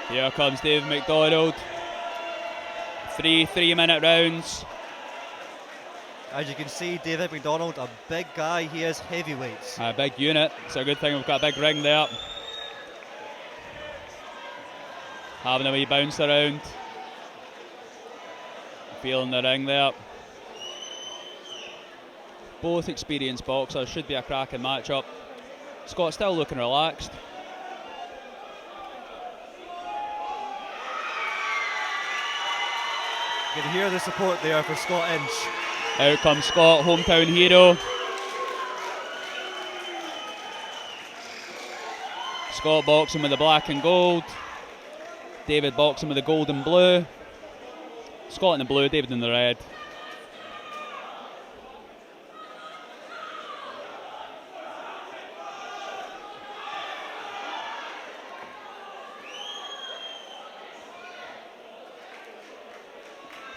Here comes David McDonald. 3 3-minute rounds. As you can see, David McDonald, a big guy, he is heavyweight. A big unit. It's a good thing we've got a big ring there. Having a wee bounce around. Feeling the ring there. Both experienced boxers, should be a cracking matchup. Scott still looking relaxed. You can hear the support there for Scott Inch. Out comes Scott, hometown hero. Scott boxing with the black and gold. David boxing with the gold and blue. Scott in the blue, David in the red.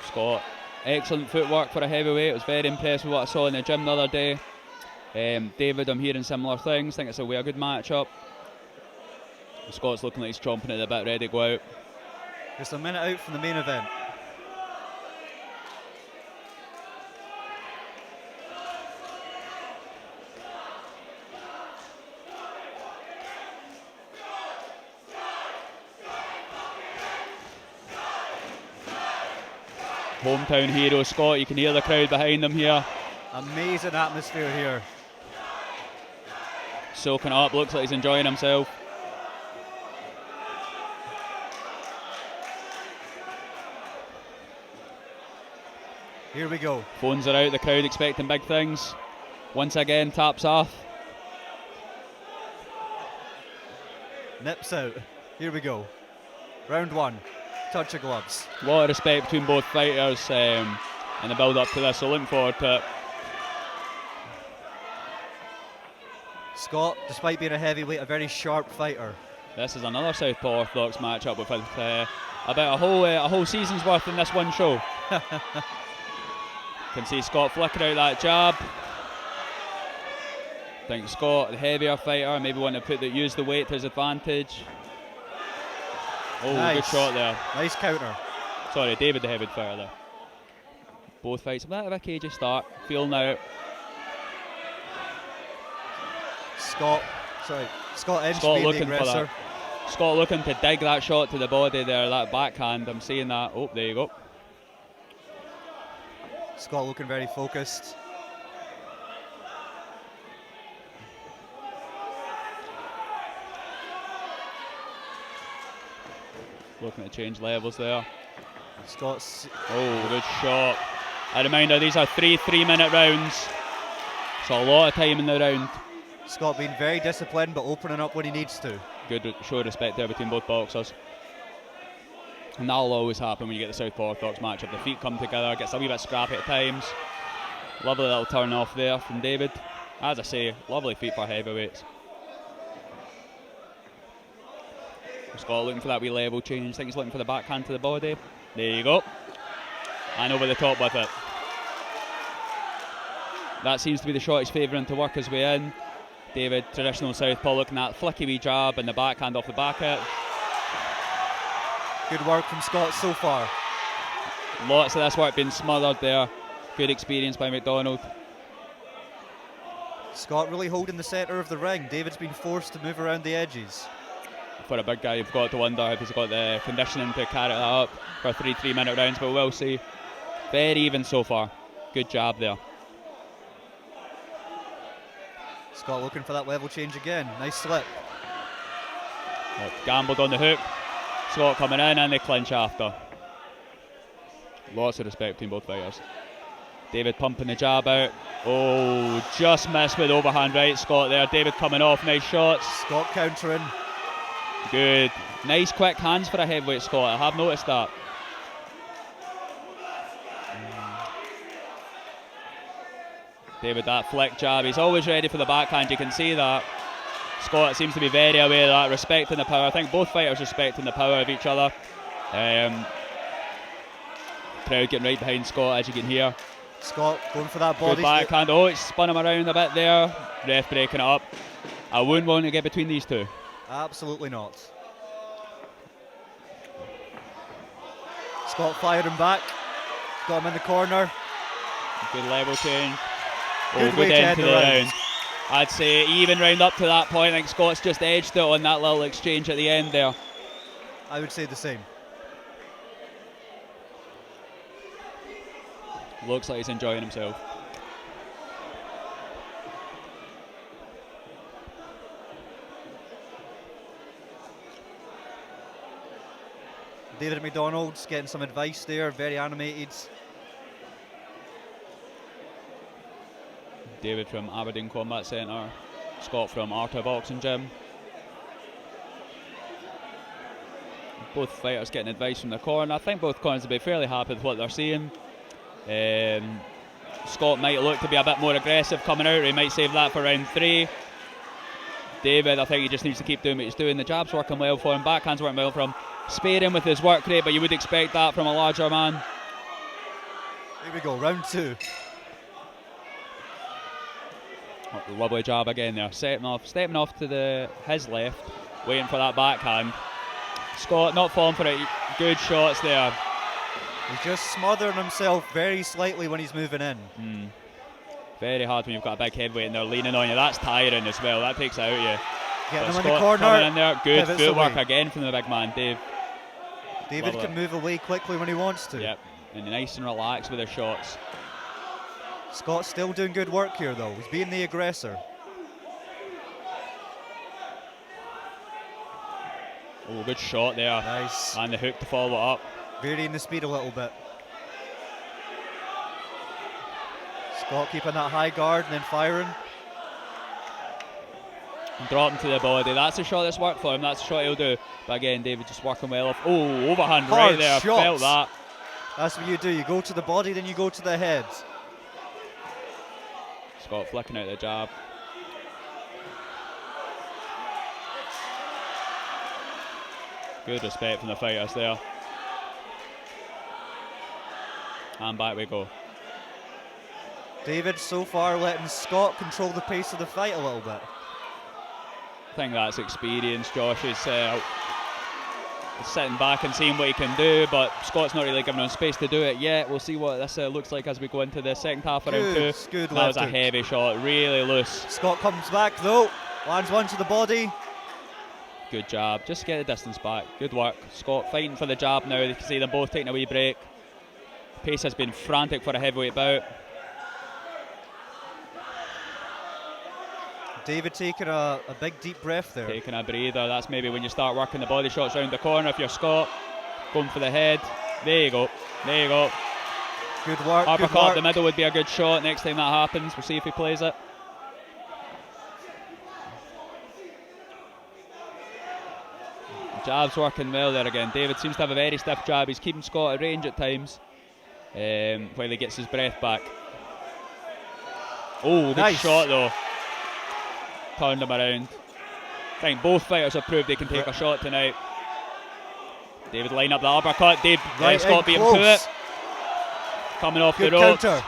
Scott, excellent footwork for a heavyweight. I was very impressed with what I saw in the gym the other day. David, I'm hearing similar things. Think it's a good matchup. Scott's looking like he's chomping at the bit, ready to go out. Just a minute out from the main event. Hometown hero Scott, you can hear the crowd behind him here. Amazing atmosphere here. Soaking up, looks like he's enjoying himself. Here we go. Phones are out, the crowd expecting big things. Once again, taps off. Nips out. Here we go. Round one. Touch of gloves. A lot of respect between both fighters in the build up to this, so looking forward to it. Scott, despite being a heavyweight, a very sharp fighter. This is another Southpaw Orthodox matchup with about a whole season's worth in this one show. Can see Scott flicker out that jab. Think Scott, the heavier fighter, maybe want to use the weight to his advantage. Oh, nice. Good shot there. Nice counter. Sorry, David the heavy fighter there. Both fights a bit of a cagey start. Feeling out. Scott Inch being the aggressor. Scott looking to dig that shot to the body there, that backhand. I'm seeing that. Oh, there you go. Scott looking very focused. Looking to change levels there. Scott's... Oh, good shot. A reminder, these are 3 3-minute rounds. So a lot of time in the round. Scott being very disciplined but opening up when he needs to. Good show of respect there between both boxers. And that'll always happen when you get the Southpaw Orthodox matchup. The feet come together, gets a wee bit scrappy at times. Lovely little turn off there from David. As I say, lovely feet for heavyweights. Scott looking for that wee level change. I think he's looking for the backhand to the body. There you go. And over the top with it. That seems to be the shot he's favouring to work his way in. David, traditional Southpaw, looking at flicky wee jab and the backhand off the back of it. Good work from Scott so far. Lots of this work being smothered there. Good experience by McDonald. Scott really holding the centre of the ring. David's been forced to move around the edges. For a big guy, you've got to wonder if he's got the conditioning to carry that up for 3 3-minute rounds, but we'll see. Very even so far. Good jab there. Scott looking for that level change again. Nice slip. Gambled on the hook. Scott coming in and they clinch after. Lots of respect between both fighters. David pumping the jab out. Oh, just missed with overhand right. Scott there. David coming off. Nice shots. Scott countering. Good. Nice quick hands for a heavyweight, Scott. I have noticed that. David, that flick jab. He's always ready for the backhand. You can see that. Scott seems to be very aware of that, respecting the power. I think both fighters respecting the power of each other. Crowd getting right behind Scott, as you can hear. Scott going for that body. Good backhand. Oh, it's spun him around a bit there. Ref breaking it up. I wouldn't want to get between these two. Absolutely not. Scott firing back. Got him in the corner. Good level change. Good way good to end end to the the round. round. I'd say even round up to that point. I think Scott's just edged it on that little exchange at the end there. I would say the same. Looks like he's enjoying himself. David McDonald's getting some advice there, very animated. David from Aberdeen Combat Centre, Scott from Arthur Boxing Gym. Both fighters getting advice from the corner. I think both corners will be fairly happy with what they're seeing. Scott might look to be a bit more aggressive coming out, or he might save that for round 3. David, I think he just needs to keep doing what he's doing. The jab's working well for him, backhand's working well for him. Sparing with his work rate, but you would expect that from a larger man. Here we go, round 2. Oh, lovely jab again there, stepping off to his left, waiting for that backhand. Scott not falling for it, good shots there. He's just smothering himself very slightly when he's moving in. Very hard when you've got a big heavyweight and they're leaning on you. That's tiring as well, that takes it out of you. Getting him Scott in the corner. coming in there, good Pivots footwork away. again from the big man, Dave. David Lovely. can move away quickly when he wants to. Yep, and nice and relaxed with his shots. Scott's still doing good work here though. He's being the aggressor. Oh, good shot there. Nice. And the hook to follow it up. Varying the speed a little bit. Scott keeping that high guard and then firing. And dropping to the body. That's a shot that's worked for him. That's a shot he'll do. But again, David just working well off. Oh, overhand Hard right there. shots. Felt that. That's what you do. You go to the body, then you go to the head. Scott flicking out the jab. Good respect from the fighters there. And back we go. David so far letting Scott control the pace of the fight a little bit. I think that's experience. Josh is sitting back and seeing what he can do, but Scott's not really giving him space to do it yet. We'll see what this looks like as we go into the second half of round 2. Good That was a left hook. heavy shot, really loose. Scott comes back though, lands one to the body. Good jab, just get the distance back. Good work. Scott fighting for the jab now. You can see them both taking a wee break. Pace has been frantic for a heavyweight bout. David taking a big deep breath there. Taking a breather. That's maybe when you start working the body shots round the corner. If you're Scott, going for the head. There you go. There you go. Good work. Uppercut Good work. up the middle would be a good shot next time that happens. We'll see if he plays it. Jab's working well there again. David seems to have a very stiff jab. He's keeping Scott at range at times while he gets his breath back. Oh, good Nice. shot though. Turned him around. I think both fighters have proved they can take a shot tonight. David line up the uppercut. Scott beat him to it. Coming off Good the ropes. counter.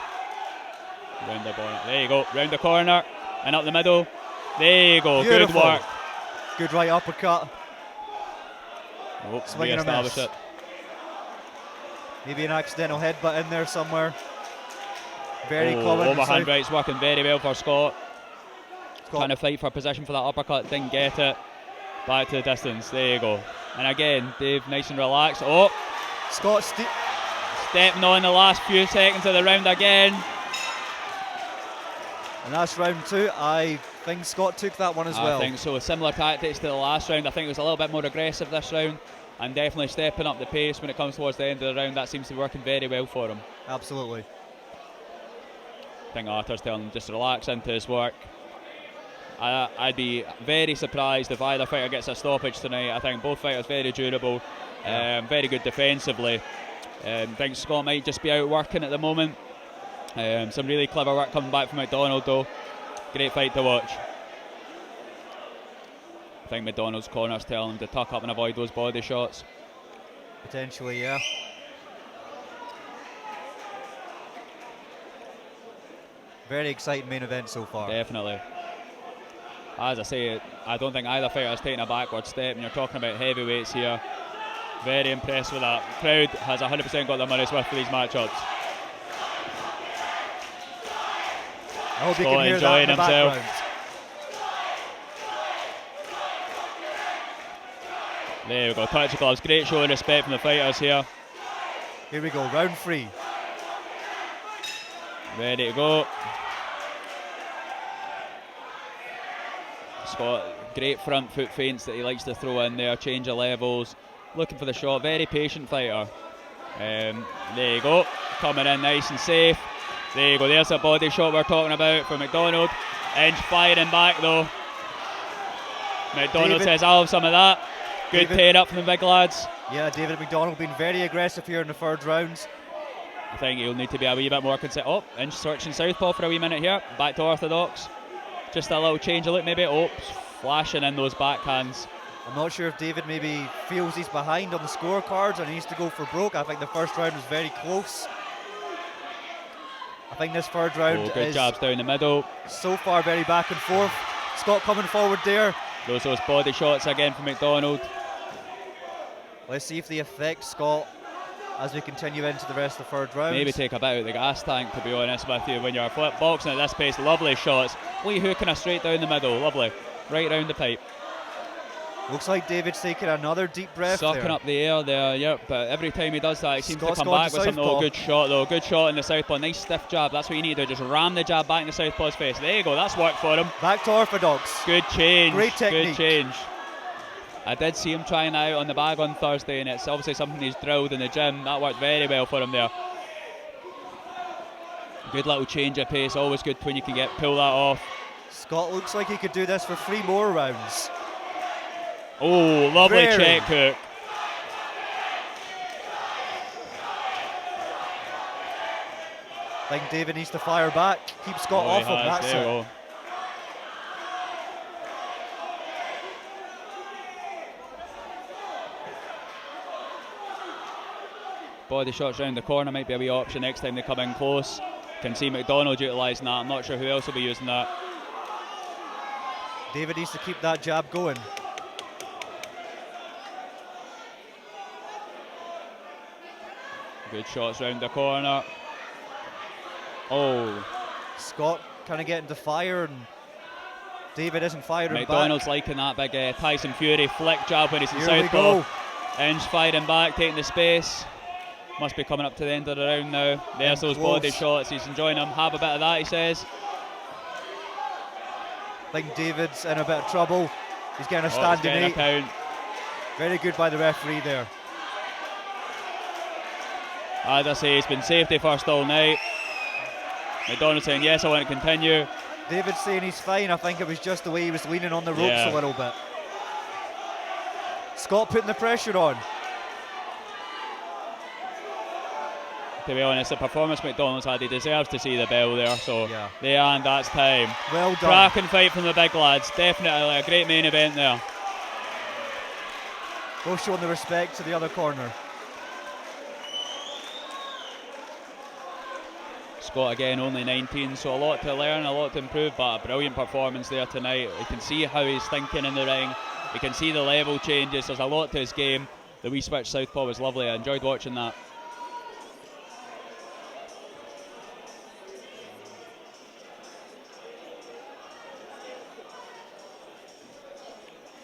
Round the corner. There you go. Round the corner and up the middle. There you go. Beautiful. Good work. Good right uppercut. Oh, Swing and a re-establish miss. it. Maybe an accidental headbutt in there somewhere. Very common. Overhand right's working very well for Scott. Scott. Trying to fight for possession for that uppercut. Didn't get it. Back to the distance. There you go. And again, Dave nice and relaxed. Oh, Scott stepping on the last few seconds of the round again. and that's round 2. I think Scott took that one as well. I think so. Similar tactics to the last round. I think it was a little bit more aggressive this round and definitely stepping up the pace when it comes towards the end of the round. That seems to be working very well for him. Absolutely. I think Arthur's telling him just relax into his work. I'd be very surprised if either fighter gets a stoppage tonight. I think both fighters very durable, very good defensively. I think Scott might just be out working at the moment. Some really clever work coming back from McDonald though. Great fight to watch. I think McDonald's corner's telling him to tuck up and avoid those body shots. Potentially, yeah. Very exciting main event so far. Definitely. As I say, I don't think either fighter has taken a backward step, and you're talking about heavyweights here. Very impressed with that. Crowd has 100% got their money's worth for these matchups. I hope you can hear that in the background. There we go, touch of gloves. Great show of respect from the fighters here. Here we go, round 3. Ready to go. Scott, great front foot feints that he likes to throw in there, change of levels, looking for the shot, very patient fighter. There you go, coming in nice and safe. There you go, there's a body shot we're talking about for McDonald. Inch firing back though. McDonald says, I'll have some of that. Good pair up from the big lads. Yeah, David McDonald being very aggressive here in the third round. I think he'll need to be a wee bit more consistent. Oh, Inch searching southpaw for a wee minute here. Back to orthodox. Just a little change of look maybe. Oops, flashing in those backhands. I'm not sure if David maybe feels he's behind on the scorecards and he needs to go for broke. I think the first round was very close. I think this third round good jabs down the middle. So far very back and forth. Scott coming forward there. Those body shots again from McDonald. Let's see if they affect Scott as we continue into the rest of the third round. Maybe take a bit out of the gas tank, to be honest with you, when you're boxing at this pace. Lovely shots. Lee hooking her straight down the middle. Lovely. Right round the pipe. Looks like David's taking another deep breath. Sucking up the air there, yep. But every time he does that, he seems Scott's to come back with something. Oh, good shot though. Good shot in the southpaw. Nice stiff jab. That's what you need to do. Just ram the jab back in the southpaw's face. There you go. That's worked for him. Back to orthodox. Good change. Great technique. Good change. I did see him trying out on the bag on Thursday, and it's obviously something he's drilled in the gym. That worked very well for him there. Good little change of pace. Always good when you can pull that off. Scott looks like he could do this for 3 more rounds. Oh, lovely check hook. I think David needs to fire back. Keep Scott off him. That's it. Body shots round the corner might be a wee option next time they come in close. Can see McDonald utilising that. I'm not sure who else will be using that. David needs to keep that jab going. Good shots round the corner. Oh. Scott kind of getting to fire and David isn't firing McDonald's back. Liking that big Tyson Fury flick jab when he's in southpaw. Inch firing back, taking the space. Must be coming up to the end of the round now. There's those body shots. He's enjoying them. Have a bit of that, he says. I think David's in a bit of trouble. He's getting a standing 8. Count. Very good by the referee there. As I say, it's been safety first all night. McDonald saying, yes, I want to continue. David's saying he's fine. I think it was just the way he was leaning on the ropes a little bit. Scott putting the pressure on. To be honest, the performance McDonald's had, he deserves to see the bell there. So, there, and that's time. Well done. Cracking fight from the big lads. Definitely a great main event there. Both showing the respect to the other corner. Scott again, only 19, so a lot to learn, a lot to improve, but a brilliant performance there tonight. You can see how he's thinking in the ring. You can see the level changes. There's a lot to his game. The wee switch southpaw was lovely. I enjoyed watching that.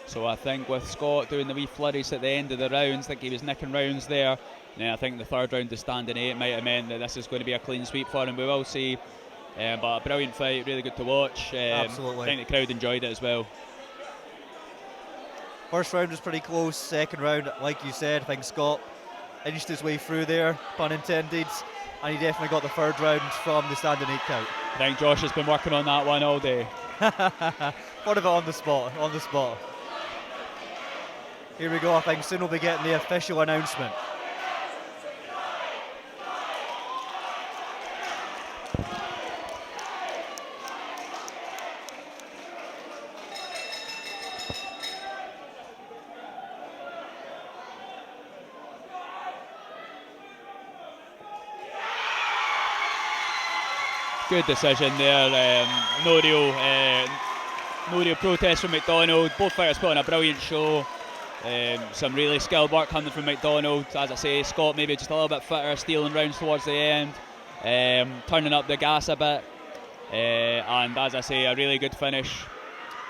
So I think with Scott doing the wee flurries at the end of the rounds, I think he was nicking rounds there. And I think the third round to standing 8 might have meant that this is going to be a clean sweep for him. We will see. But a brilliant fight, really good to watch. Absolutely. I think the crowd enjoyed it as well. First round was pretty close. Second round, like you said, I think Scott inched his way through there, pun intended. And he definitely got the third round from the standing 8 count. I think Josh has been working on that one all day. What about on the spot? On the spot. Here we go. I think soon we'll be getting the official announcement. Good decision there. No real protest from McDonald. Both fighters put on a brilliant show. Some really skilled work coming from McDonald. As I say, Scott maybe just a little bit fitter, stealing rounds towards the end, turning up the gas a bit, and as I say, a really good finish.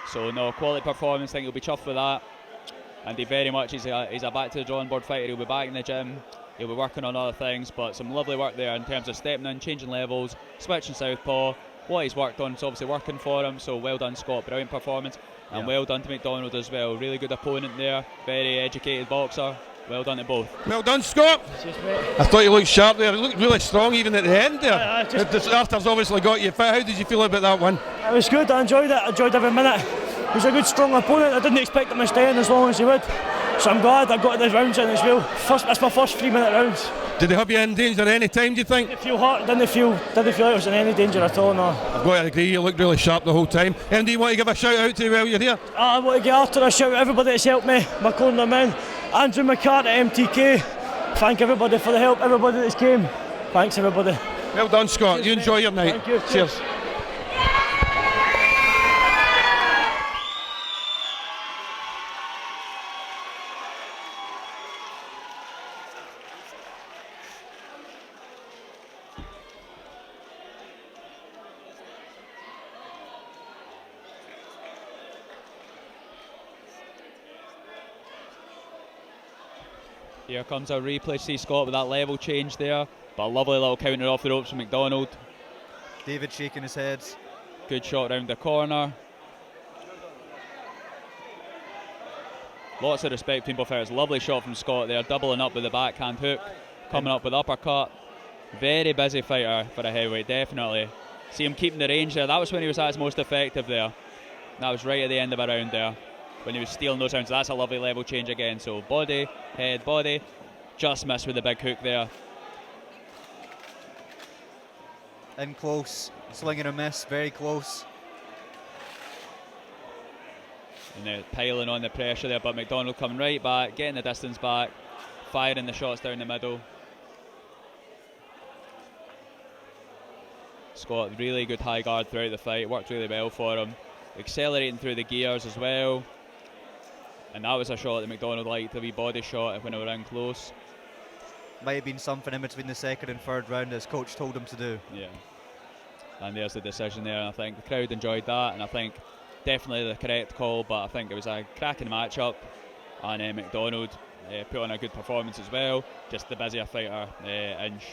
So no, quality performance. I think he'll be chuffed with that. And he very much he's a back to the drawing board fighter. He'll be back in the gym. He'll be working on other things, but some lovely work there in terms of stepping in, changing levels, switching southpaw. What he's worked on is obviously working for him. So well done, Scott. Brilliant performance. And well done to McDonald as well. Really good opponent there. Very educated boxer. Well done to both. Well done, Scott. I thought you looked sharp there. You looked really strong even at the end there. Arthur's obviously got you fit. How did you feel about that one? It was good. I enjoyed it. I enjoyed every minute. He was a good, strong opponent. I didn't expect him to stay in as long as he would. So I'm glad I got the rounds in as well. That's my first 3-minute rounds. Did they have you in danger any time, do you think? Didn't feel hurt. Didn't feel like I was in any danger at all, no. I've got to agree, you looked really sharp the whole time. MD, you want to give a shout out to while you're here? I want to give Arthur a shout out, everybody that's helped me, my corner men. Andrew McCart at MTK. Thank everybody for the help, everybody that's came. Thanks everybody. Well done, Scott. Cheers, you enjoy your night. Thank you. Cheers. Here comes our replay. See Scott with that level change there, but a lovely little counter off the ropes from McDonald. David shaking his head. Good shot round the corner. Lots of respect between both fighters. Lovely shot from Scott there, doubling up with the backhand hook, coming up with uppercut. Very busy fighter for a heavyweight, definitely. See him keeping the range there. That was when he was at his most effective there. That was right at the end of a round there, when he was stealing those rounds. That's a lovely level change again. So body, head, body. Just missed with the big hook there. In close, swing and a miss, very close. And they're piling on the pressure there, but McDonald coming right back, getting the distance back, firing the shots down the middle. Scott, really good high guard throughout the fight, worked really well for him. Accelerating through the gears as well. And that was a shot that McDonald liked, a wee body shot when they were in close. Might have been something in between the second and third round as coach told him to do. Yeah. And there's the decision there, and I think the crowd enjoyed that, and I think definitely the correct call, but I think it was a cracking matchup, and McDonald put on a good performance as well. Just the busier fighter, Inch